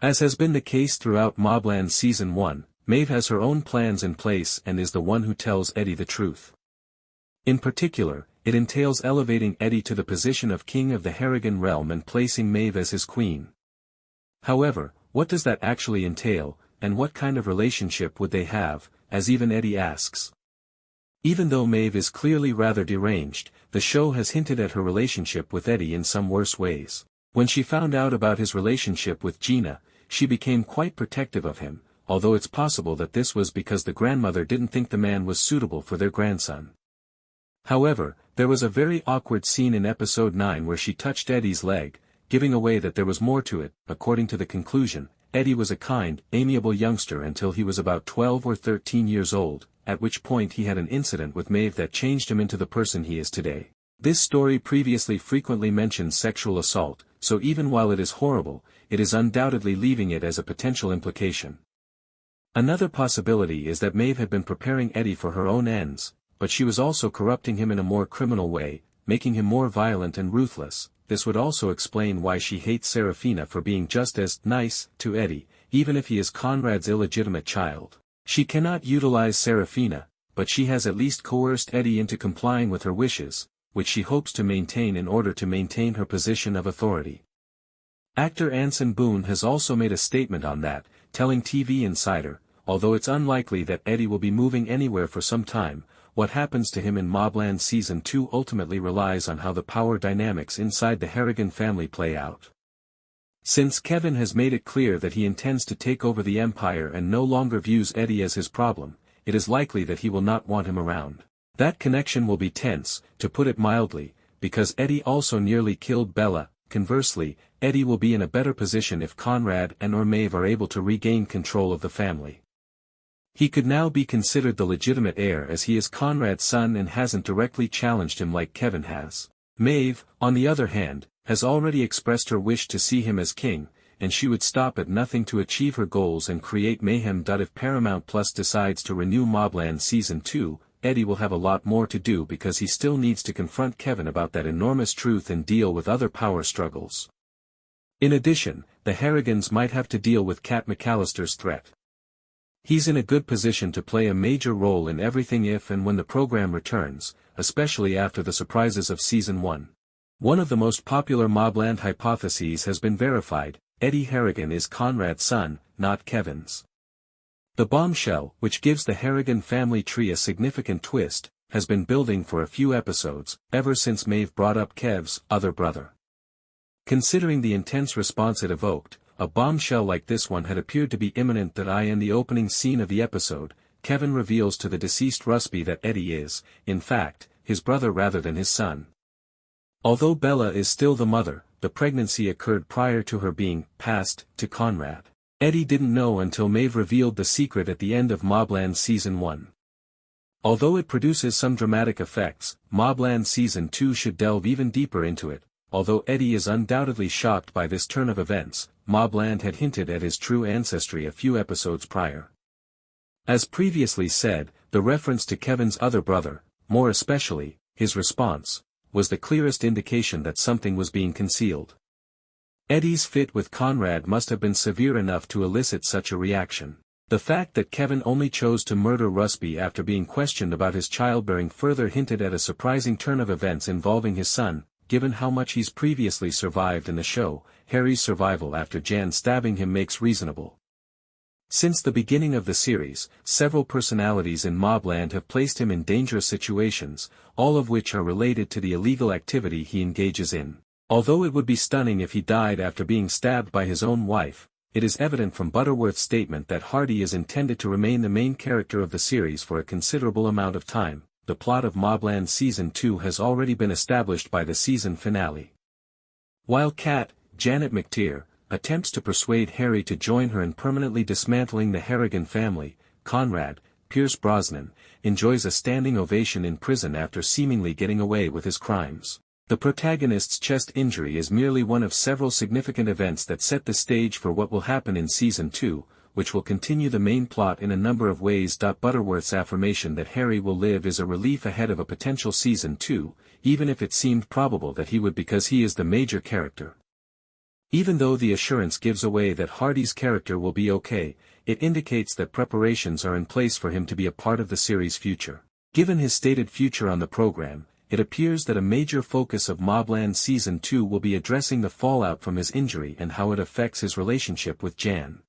As has been the case throughout MobLand Season 1, Maeve has her own plans in place and is the one who tells Eddie the truth. In particular, it entails elevating Eddie to the position of king of the Harrigan realm and placing Maeve as his queen. However, what does that actually entail, and what kind of relationship would they have, as even Eddie asks. Even though Maeve is clearly rather deranged, the show has hinted at her relationship with Eddie in some worse ways. When she found out about his relationship with Gina, she became quite protective of him, although it's possible that this was because the grandmother didn't think the man was suitable for their grandson. However, there was a very awkward scene in episode 9 where she touched Eddie's leg, giving away that there was more to it. According to the conclusion, Eddie was a kind, amiable youngster until he was about 12 or 13 years old, at which point he had an incident with Maeve that changed him into the person he is today. This story previously frequently mentions sexual assault, so even while it is horrible, it is undoubtedly leaving it as a potential implication. Another possibility is that Maeve had been preparing Eddie for her own ends, but she was also corrupting him in a more criminal way, making him more violent and ruthless. This would also explain why she hates Serafina for being just as nice to Eddie, even if he is Conrad's illegitimate child. She cannot utilize Serafina, but she has at least coerced Eddie into complying with her wishes, which she hopes to maintain in order to maintain her position of authority. Actor Anson Boone has also made a statement on that, telling TV Insider, although it's unlikely that Eddie will be moving anywhere for some time, what happens to him in MobLand Season 2 ultimately relies on how the power dynamics inside the Harrigan family play out. Since Kevin has made it clear that he intends to take over the empire and no longer views Eddie as his problem, it is likely that he will not want him around. That connection will be tense, to put it mildly, because Eddie also nearly killed Bella. Conversely, Eddie will be in a better position if Conrad and or Maeve are able to regain control of the family. He could now be considered the legitimate heir as he is Conrad's son and hasn't directly challenged him like Kevin has. Maeve, on the other hand, has already expressed her wish to see him as king, and she would stop at nothing to achieve her goals and create mayhem. If Paramount Plus decides to renew MobLand Season 2, Eddie will have a lot more to do because he still needs to confront Kevin about that enormous truth and deal with other power struggles. In addition, the Harrigans might have to deal with Kat McAllister's threat. He's in a good position to play a major role in everything if and when the program returns, especially after the surprises of Season 1. One of the most popular MobLand hypotheses has been verified: Eddie Harrigan is Conrad's son, not Kevin's. The bombshell, which gives the Harrigan family tree a significant twist, has been building for a few episodes, ever since Maeve brought up Kev's other brother. Considering the intense response it evoked, a bombshell like this one had appeared to be imminent. In the opening scene of the episode, Kevin reveals to the deceased Rusby that Eddie is, in fact, his brother rather than his son. Although Bella is still the mother, the pregnancy occurred prior to her being passed to Conrad. Eddie didn't know until Maeve revealed the secret at the end of MobLand Season 1. Although it produces some dramatic effects, MobLand Season 2 should delve even deeper into it. Although Eddie is undoubtedly shocked by this turn of events, MobLand had hinted at his true ancestry a few episodes prior. As previously said, the reference to Kevin's other brother, more especially, his response, was the clearest indication that something was being concealed. Eddie's fit with Conrad must have been severe enough to elicit such a reaction. The fact that Kevin only chose to murder Rusby after being questioned about his childbearing further hinted at a surprising turn of events involving his son, given how much he's previously survived in the show. Harry's survival after Jan stabbing him makes reasonable. Since the beginning of the series, several personalities in MobLand have placed him in dangerous situations, all of which are related to the illegal activity he engages in. Although it would be stunning if he died after being stabbed by his own wife, it is evident from Butterworth's statement that Hardy is intended to remain the main character of the series for a considerable amount of time. The plot of MobLand Season 2 has already been established by the season finale. While Kat, Janet McTeer, attempts to persuade Harry to join her in permanently dismantling the Harrigan family, Conrad, Pierce Brosnan, enjoys a standing ovation in prison after seemingly getting away with his crimes. The protagonist's chest injury is merely one of several significant events that set the stage for what will happen in Season 2, which will continue the main plot in a number of ways. Butterworth's affirmation that Harry will live is a relief ahead of a potential Season 2, even if it seemed probable that he would because he is the major character. Even though the assurance gives away that Hardy's character will be okay, it indicates that preparations are in place for him to be a part of the series' future. Given his stated future on the program, it appears that a major focus of MobLand Season 2 will be addressing the fallout from his injury and how it affects his relationship with Jan.